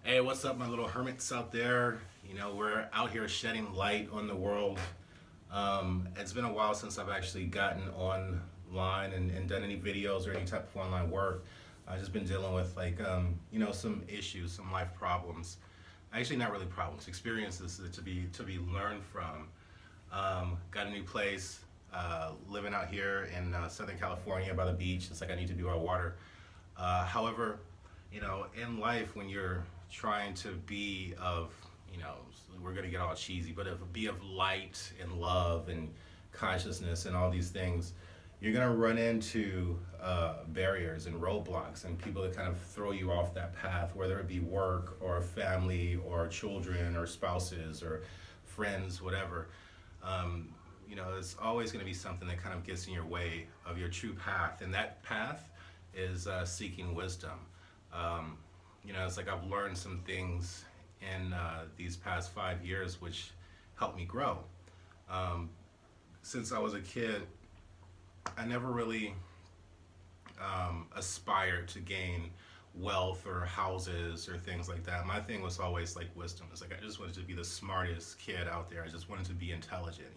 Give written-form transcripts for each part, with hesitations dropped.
Hey, what's up, my little hermits out there? We're out here shedding light on the world. It's been a while since I've actually gotten online and done any videos or any type of online work. I've just been dealing with some issues, some life problems. Actually, not really problems, experiences to be learned from. Got a new place, living out here in Southern California by the beach. It's like I need to be by water. However, in life, when you're trying to be of, you know, we're gonna get all cheesy, but be of light and love and consciousness and all these things, you're gonna run into barriers and roadblocks and people that kind of throw you off that path, whether it be work or family or children or spouses or friends, whatever. It's always going to be something that kind of gets in your way of your true path, and that path is seeking wisdom. It's like I've learned some things in these past 5 years which helped me grow. Since I was a kid, I never really aspired to gain wealth or houses or things like that. My thing was always like wisdom. It's like I just wanted to be the smartest kid out there. I just wanted to be intelligent,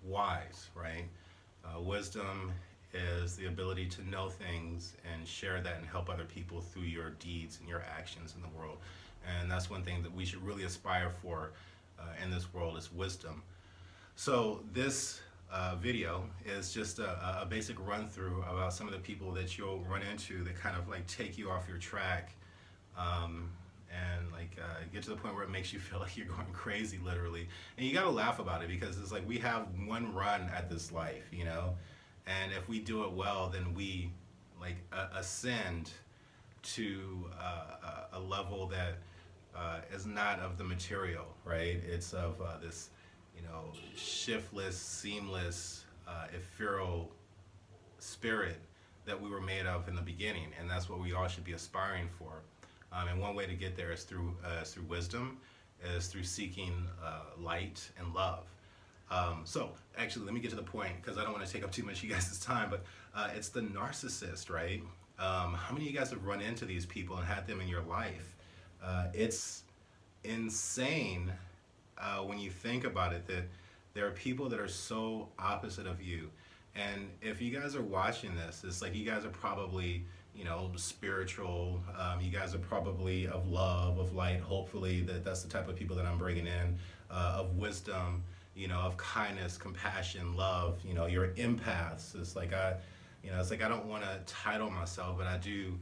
wise, right? Wisdom is the ability to know things and share that and help other people through your deeds and your actions in the world. And that's one thing that we should really aspire for in this world is wisdom. So this video is just a basic run through about some of the people that you'll run into that kind of like take you off your track, and get to the point where it makes you feel like you're going crazy, literally. And you gotta laugh about it because it's like we have one run at this life, and if we do it well, then we ascend to a level that is not of the material, right? It's of this shiftless, seamless, ethereal spirit that we were made of in the beginning, and that's what we all should be aspiring for. And one way to get there is through wisdom, is through seeking light and love. So actually, let me get to the point because I don't want to take up too much of you guys' time, but it's the narcissist, right? How many of you guys have run into these people and had them in your life? It's insane when you think about it that there are people that are so opposite of you. And if you guys are watching this, it's like you guys are probably spiritual. You guys are probably of love, of light. Hopefully that's the type of people that I'm bringing in, of wisdom, of kindness, compassion, love. You're empaths. It's like I don't want to title myself, but I do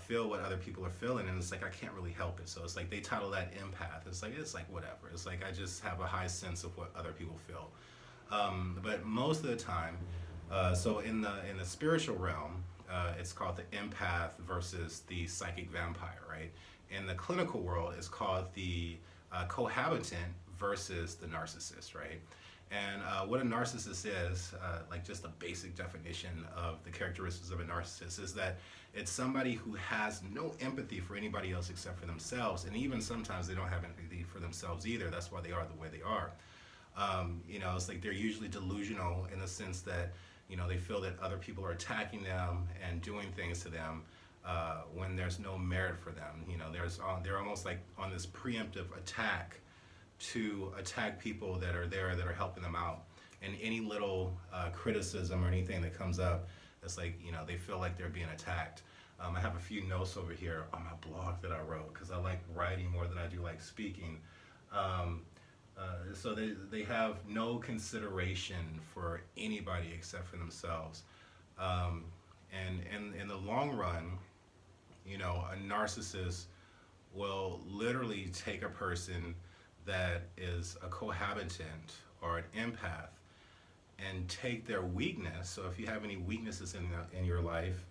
feel what other people are feeling, and it's like I can't really help it. So it's like they title that empath. It's like whatever. It's like I just have a high sense of what other people feel. But most of the time, so in the spiritual realm, it's called the empath versus the psychic vampire, right? In the clinical world, it's called the cohabitant versus the narcissist, right? And what a narcissist is, just a basic definition of the characteristics of a narcissist, is that it's somebody who has no empathy for anybody else except for themselves, and even sometimes they don't have empathy for themselves either. That's why they are the way they are. It's like they're usually delusional in the sense that they feel that other people are attacking them and doing things to them when there's no merit for them. They're almost like on this preemptive attack to attack people that are there, that are helping them out. And any little criticism or anything that comes up, it's like, they feel like they're being attacked. I have a few notes over here on my blog that I wrote because I like writing more than I do like speaking. So they have no consideration for anybody except for themselves. And in the long run, a narcissist will literally take a person that is a cohabitant or an empath and take their weakness. So if you have any weaknesses in your life,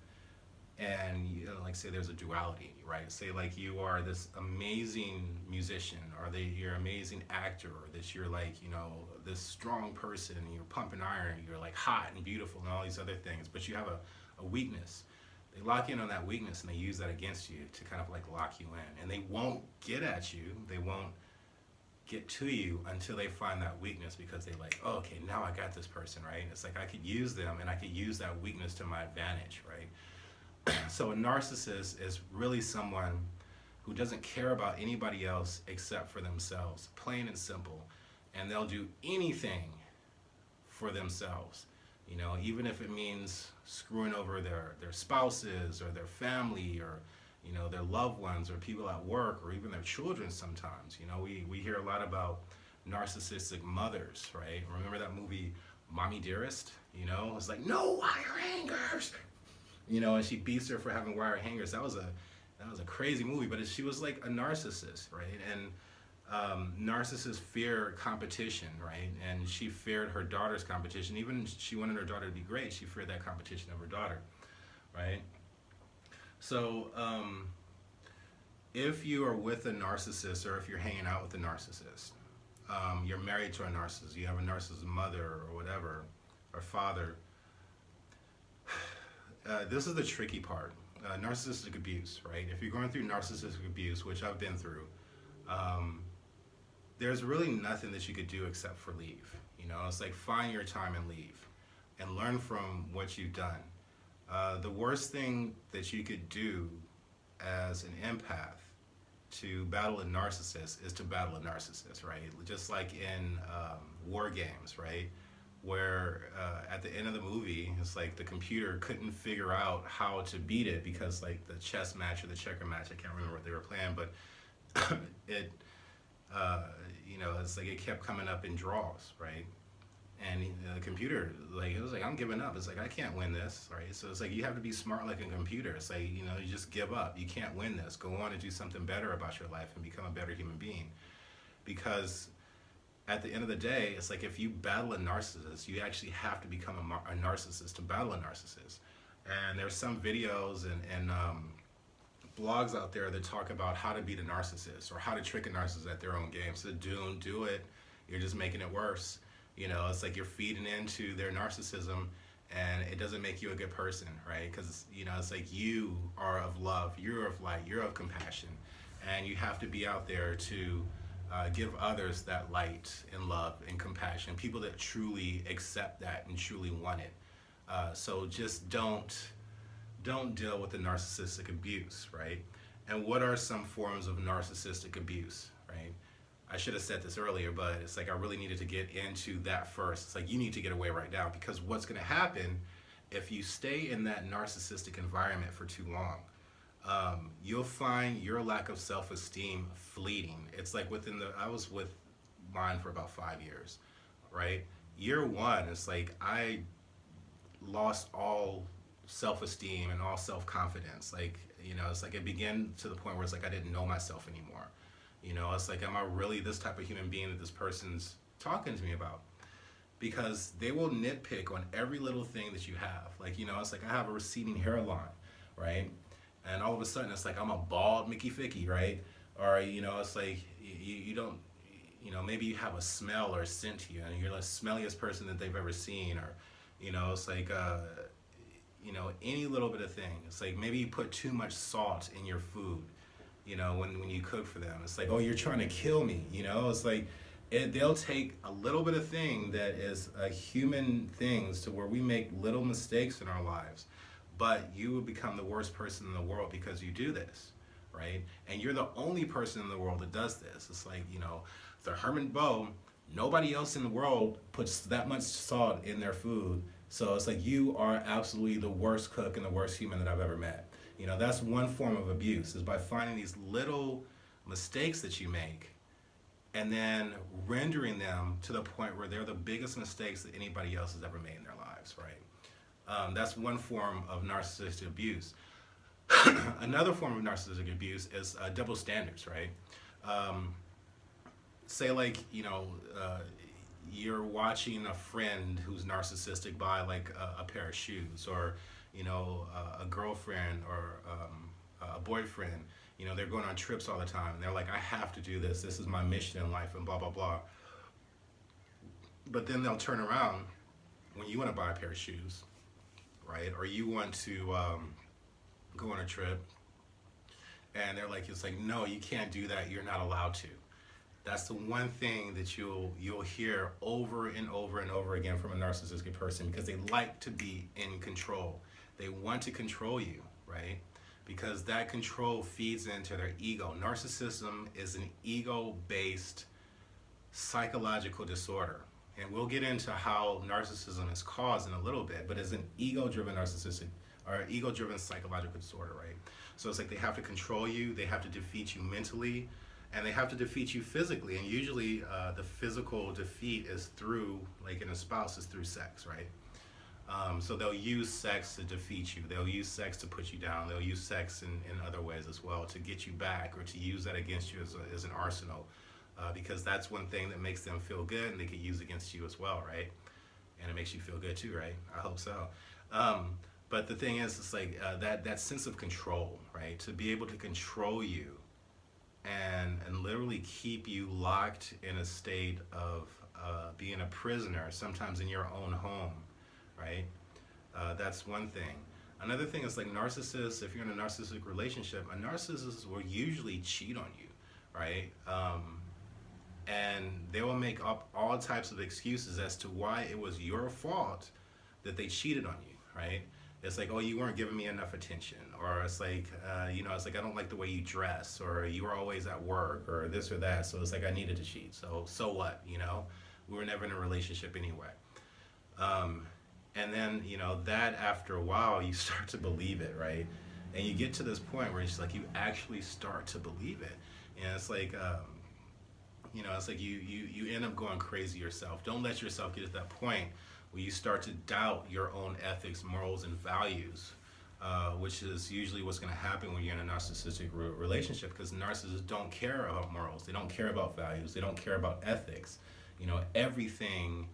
and say there's a duality, right? Say like you are this amazing musician, or you're an amazing actor, or that you're this strong person, and you're pumping iron, you're like hot and beautiful and all these other things, but you have a weakness. They lock in on that weakness and they use that against you to kind of like lock you in, and they won't get at you, they won't get to you until they find that weakness, because they like, oh, okay, now I got this person, right? It's like I could use them and I could use that weakness to my advantage, right? So a narcissist is really someone who doesn't care about anybody else except for themselves, plain and simple. And they'll do anything for themselves, you know, even if it means screwing over their spouses or their family or, you know, their loved ones or people at work or even their children sometimes. You know, we hear a lot about narcissistic mothers, right? Remember that movie Mommy Dearest? You know, it's like, no wire hangers, you know, and she beats her for having wire hangers. That was a crazy movie, but she was like a narcissist, right? And narcissists fear competition, right? And she feared her daughter's competition. Even she wanted her daughter to be great. She feared that competition of her daughter, right? So if you are with a narcissist, or if you're hanging out with a narcissist, you're married to a narcissist, you have a narcissist mother or whatever, or father, this is the tricky part. Narcissistic abuse, right? If you're going through narcissistic abuse, which I've been through, there's really nothing that you could do except for leave. You know, it's like find your time and leave and learn from what you've done. The worst thing that you could do as an empath to battle a narcissist is to battle a narcissist, right? Just like in war games, right? Where at the end of the movie, it's like the computer couldn't figure out how to beat it because like the chess match or the checker match, I can't remember what they were playing, but it, you know, it's like it kept coming up in draws, right? And the computer, like, it was like, I'm giving up. It's like, I can't win this, right? So it's like, you have to be smart like a computer. It's like, you know, you just give up. You can't win this. Go on and do something better about your life and become a better human being. Because at the end of the day, it's like if you battle a narcissist, you actually have to become a narcissist to battle a narcissist. And there's some videos and blogs out there that talk about how to beat a narcissist or how to trick a narcissist at their own game. So don't do it. You're just making it worse. You know, it's like you're feeding into their narcissism, and it doesn't make you a good person, right? Because, you know, it's like you are of love, you're of light, you're of compassion, and you have to be out there to give others that light and love and compassion, people that truly accept that and truly want it. So just don't deal with the narcissistic abuse, right? And what are some forms of narcissistic abuse, right? I should have said this earlier, but it's like I really needed to get into that first. It's like you need to get away right now, because what's going to happen if you stay in that narcissistic environment for too long, you'll find your lack of self-esteem fleeting. It's like I was with mine for about 5 years, right? Year one, it's like I lost all self-esteem and all self-confidence. Like, you know, it's like it began to the point where it's like I didn't know myself anymore. You know, it's like, am I really this type of human being that this person's talking to me about? Because they will nitpick on every little thing that you have. Like, you know, it's like I have a receding hairline, right? And all of a sudden it's like I'm a bald Mickey Ficky, right? Or, you know, it's like you don't, you know, maybe you have a smell or a scent to you and you're the smelliest person that they've ever seen. Or, you know, it's like, you know, any little bit of thing. It's like maybe you put too much salt in your food. You know, when you cook for them, it's like, oh, you're trying to kill me. You know, it's like they'll take a little bit of thing that is a human things to where we make little mistakes in our lives, but you will become the worst person in the world because you do this, right? And you're the only person in the world that does this. It's like, you know, the Herman Bow, nobody else in the world puts that much salt in their food. So it's like you are absolutely the worst cook and the worst human that I've ever met. You know, that's one form of abuse, is by finding these little mistakes that you make and then rendering them to the point where they're the biggest mistakes that anybody else has ever made in their lives, right? That's one form of narcissistic abuse. Another form of narcissistic abuse is double standards, right? Say like, you know, you're watching a friend who's narcissistic buy like a pair of shoes, or you know, a girlfriend or a boyfriend, you know, they're going on trips all the time and they're like, I have to do this. This is my mission in life and blah, blah, blah. But then they'll turn around when you want to buy a pair of shoes, right? Or you want to go on a trip and they're like, it's like, no, you can't do that. You're not allowed to. That's the one thing that you'll hear over and over and over again from a narcissistic person, because they like to be in control. They want to control you, right? because that control feeds into their ego. Narcissism is an ego-based psychological disorder. And we'll get into how narcissism is caused in a little bit, but it's an ego-driven narcissistic or ego-driven psychological disorder, right? So it's like they have to control you, they have to defeat you mentally, and they have to defeat you physically. And usually the physical defeat is through, like in a spouse, is through sex, right? So they'll use sex to defeat you. They'll use sex to put you down. They'll use sex in other ways as well to get you back or to use that against you as an arsenal. Because that's one thing that makes them feel good and they can use against you as well, right? And it makes you feel good too, right? I hope so. But the thing is, it's like that sense of control, right? To be able to control you and literally keep you locked in a state of being a prisoner, sometimes in your own home, right? That's one thing. Another thing is like narcissists, if you're in a narcissistic relationship, a narcissist will usually cheat on you, right? And they will make up all types of excuses as to why it was your fault that they cheated on you, right? It's like, oh, you weren't giving me enough attention, or it's like, it's like I don't like the way you dress, or you were always at work, or this or that. So it's like I needed to cheat. So what? We were never in a relationship anyway. And then that after a while you start to believe it, right? And you get to this point where it's like you actually start to believe it, and it's like. It's like you end up going crazy yourself. Don't let yourself get to that point where you start to doubt your own ethics, morals, and values, which is usually what's going to happen when you're in a narcissistic relationship, because narcissists don't care about morals. They don't care about values. They don't care about ethics. Everything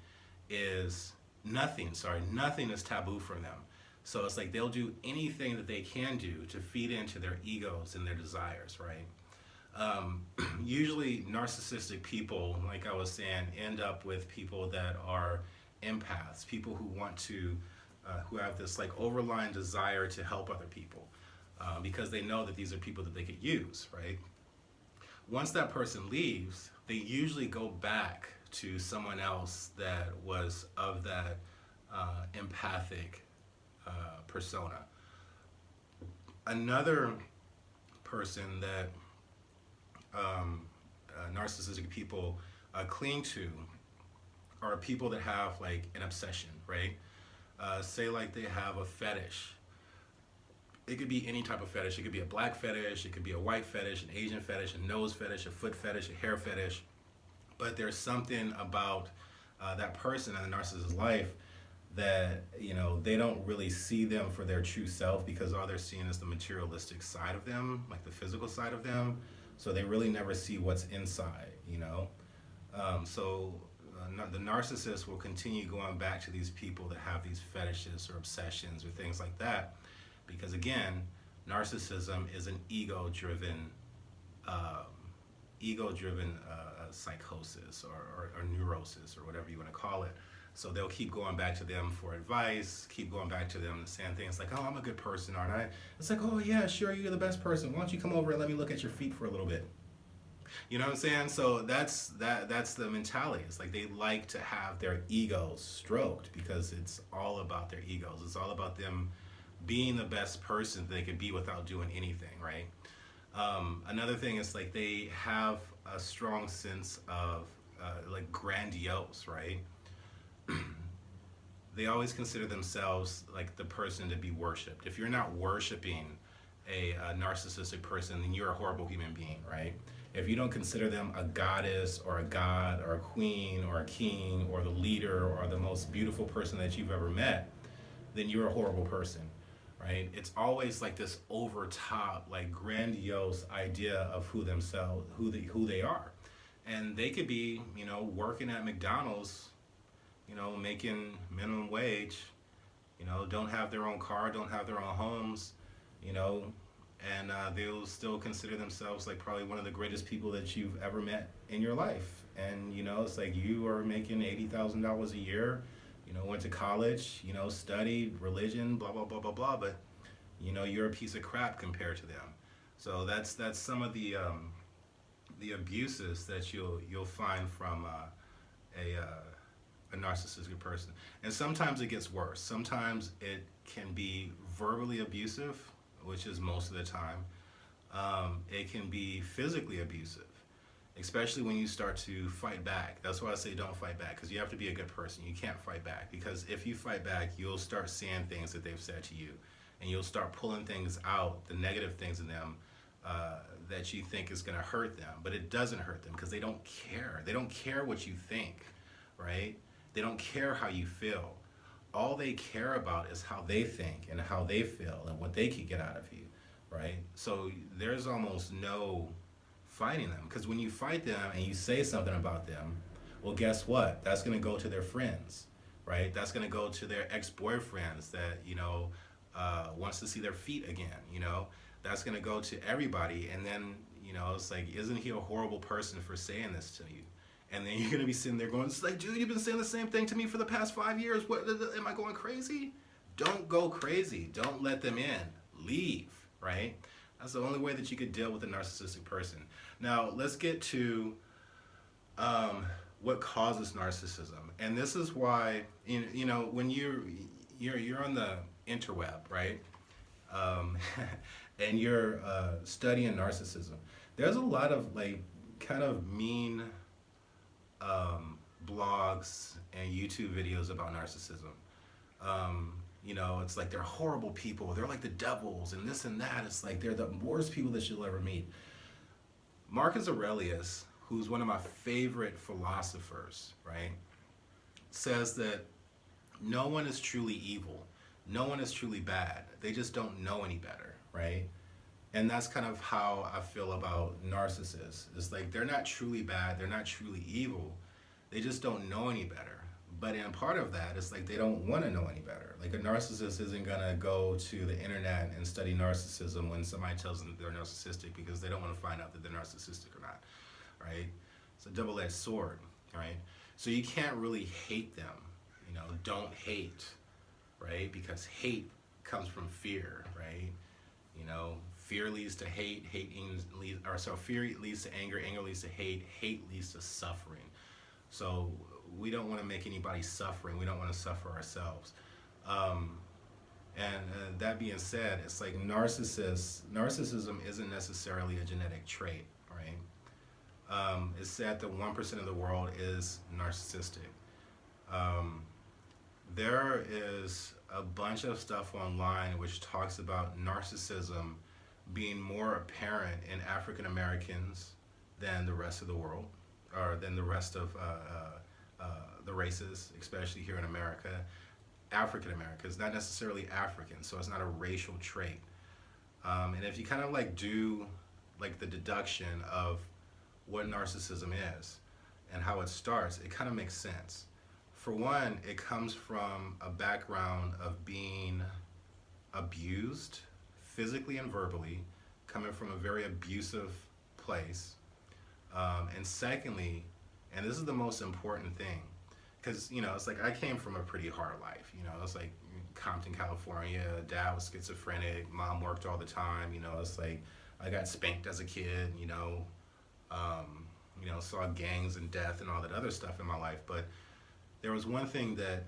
is nothing is taboo for them. So it's like they'll do anything that they can do to feed into their egos and their desires, right? Usually narcissistic people, like I was saying, end up with people that are empaths, people who want to, who have this like overlying desire to help other people, because they know that these are people that they could use, right? Once that person leaves, they usually go back to someone else that was of that empathic persona. Another person that narcissistic people cling to are people that have like an obsession, right? Say like they have a fetish. It could be any type of fetish. It could be a black fetish, it could be a white fetish, an Asian fetish, a nose fetish, a foot fetish, a hair fetish. But there's something about that person in the narcissist's life that they don't really see them for their true self, because all they're seeing is the materialistic side of them, like the physical side of them. So they really never see what's inside, the narcissist will continue going back to these people that have these fetishes or obsessions or things like that, because again, narcissism is an ego-driven psychosis or neurosis, or whatever you want to call it. So they'll keep going back to them for advice, keep going back to them and saying things like, oh, I'm a good person, aren't I? It's like, oh yeah, sure, you're the best person. Why don't you come over and let me look at your feet for a little bit? You know what I'm saying? So that's the mentality. It's like they like to have their egos stroked, because it's all about their egos. It's all about them being the best person they could be without doing anything, right? Another thing is like they have a strong sense of like grandiose, right? They always consider themselves like the person to be worshipped. If you're not worshiping a narcissistic person, then you're a horrible human being, right? If you don't consider them a goddess or a god or a queen or a king or the leader or the most beautiful person that you've ever met, then you're a horrible person, right? It's always like this over top, like grandiose idea of who they are. And they could be, working at McDonald's, making minimum wage, don't have their own car, don't have their own homes, and they'll still consider themselves like probably one of the greatest people that you've ever met in your life. And, it's like you are making $80,000 a year, went to college, studied religion, blah, blah, blah, blah, blah, but, you're a piece of crap compared to them. So that's some of the abuses that you'll find from a narcissistic person. And sometimes it gets worse. Sometimes it can be verbally abusive, which is most of the time. It can be physically abusive, especially when you start to fight back. That's why I say don't fight back, because you have to be a good person. You can't fight back, because if you fight back, you'll start seeing things that they've said to you, and you'll start pulling things out, the negative things in them, that you think is going to hurt them, but it doesn't hurt them because they don't care. They don't care what you think, right? They don't care how you feel. All they care about is how they think and how they feel and what they can get out of you, right? So there's almost no fighting them, because when you fight them and you say something about them, well, guess what? That's going to go to their friends, right? That's going to go to their ex-boyfriends that, wants to see their feet again, That's going to go to everybody, and then, it's like, isn't he a horrible person for saying this to you? And then you're going to be sitting there going, it's like, dude, you've been saying the same thing to me for the past 5 years. What, am I going crazy? Don't go crazy. Don't let them in. Leave, right? That's the only way that you could deal with a narcissistic person. Now, let's get to what causes narcissism. And this is why, when you're on the interweb, right? And you're studying narcissism, there's a lot of kind of mean blogs and YouTube videos about narcissism. It's like they're horrible people. They're like the devils and this and that. It's like they're the worst people that you'll ever meet. Marcus Aurelius, who's one of my favorite philosophers, right, says that no one is truly evil. No one is truly bad. They just don't know any better, right? And that's kind of how I feel about narcissists. It's like they're not truly bad. They're not truly evil. They just don't know any better. But in part of that, it's like they don't want to know any better. Like a narcissist isn't going to go to the internet and study narcissism when somebody tells them that they're narcissistic, because they don't want to find out that they're narcissistic or not, right? It's a double-edged sword, right? So you can't really hate them. Don't hate, right? Because hate comes from fear, right? Fear leads to hate, fear leads to anger leads to hate leads to suffering. So we don't want to make anybody suffering. We don't want to suffer ourselves. And that being said, it's like narcissism isn't necessarily a genetic trait, right? It's said that 1% of the world is narcissistic. There is a bunch of stuff online which talks about narcissism being more apparent in African Americans than the rest of the world, or than the rest of the races, especially here in America. African Americans, not necessarily African, so it's not a racial trait. And if you kind of do the deduction of what narcissism is and how it starts, it kind of makes sense. For one, it comes from a background of being abused physically and verbally, coming from a very abusive place. And secondly, and this is the most important thing, because it's like I came from a pretty hard life. It's like Compton, California. Dad was schizophrenic. Mom worked all the time. It's like I got spanked as a kid. Saw gangs and death and all that other stuff in my life. But there was one thing that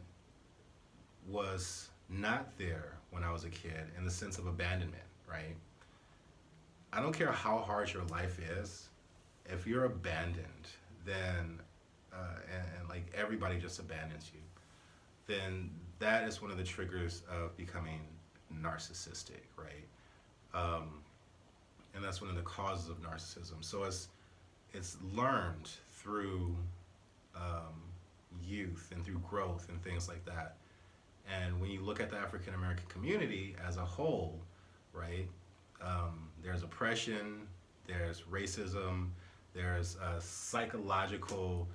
was not there when I was a kid, in the sense of abandonment, right? I don't care how hard your life is, if you're abandoned, then, and everybody just abandons you, then that is one of the triggers of becoming narcissistic, right? And that's one of the causes of narcissism. So it's learned through youth and through growth and things like that. And when you look at the African American community as a whole, right, there's oppression, there's racism, there's psychological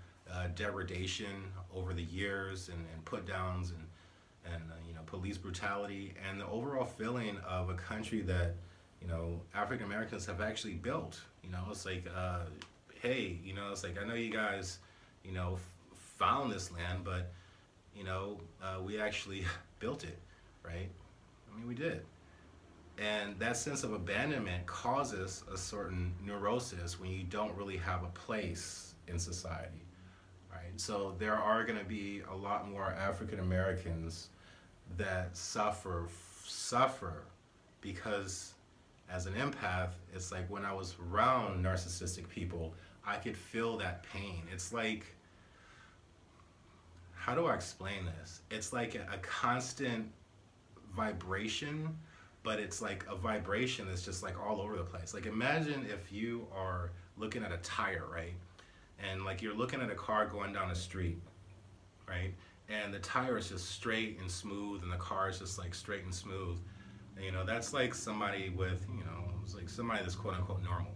degradation over the years, and put downs, and police brutality, and the overall feeling of a country that African Americans have actually built. It's like, hey, it's like, I know you guys found this land, but we actually built it, right? I mean, we did. And that sense of abandonment causes a certain neurosis when you don't really have a place in society, right? So there are going to be a lot more African Americans that suffer because as an empath, it's like when I was around narcissistic people, I could feel that pain. It's like, how do I explain this? It's like a constant vibration, but it's like a vibration that's just like all over the place. Like imagine if you are looking at a tire, right? And like you're looking at a car going down the street, right? And the tire is just straight and smooth, and the car is just like straight and smooth. And, you know, that's like somebody with, you know, it's like somebody that's quote unquote normal.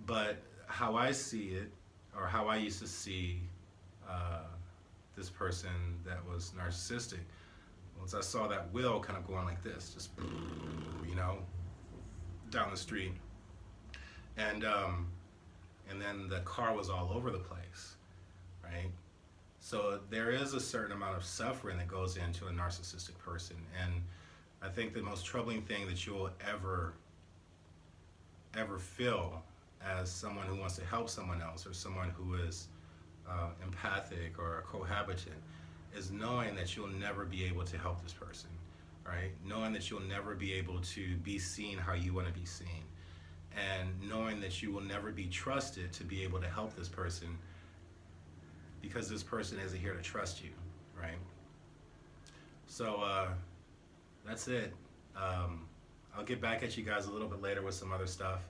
But how I see it, or how I used to see this person that was narcissistic, once I saw that wheel kind of going like this, just, you know, down the street, and then the car was all over the place, right? So there is a certain amount of suffering that goes into a narcissistic person, and I think the most troubling thing that you'll ever feel as someone who wants to help someone else, or someone who is empathic or a cohabitant, is knowing that you'll never be able to help this person, right? Knowing that you'll never be able to be seen how you want to be seen, and knowing that you will never be trusted to be able to help this person because this person isn't here to trust you, right? So that's it. I'll get back at you guys a little bit later with some other stuff.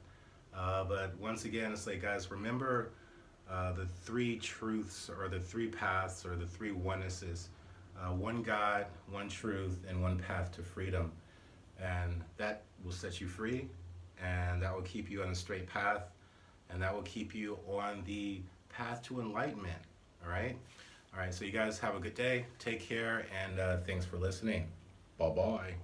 But once again, it's like, guys, remember the three truths, or the three paths, or the three onenesses. One God, one truth, and one path to freedom. And that will set you free, and that will keep you on a straight path, and that will keep you on the path to enlightenment. All right? All right, so you guys have a good day. Take care, and thanks for listening. Bye-bye.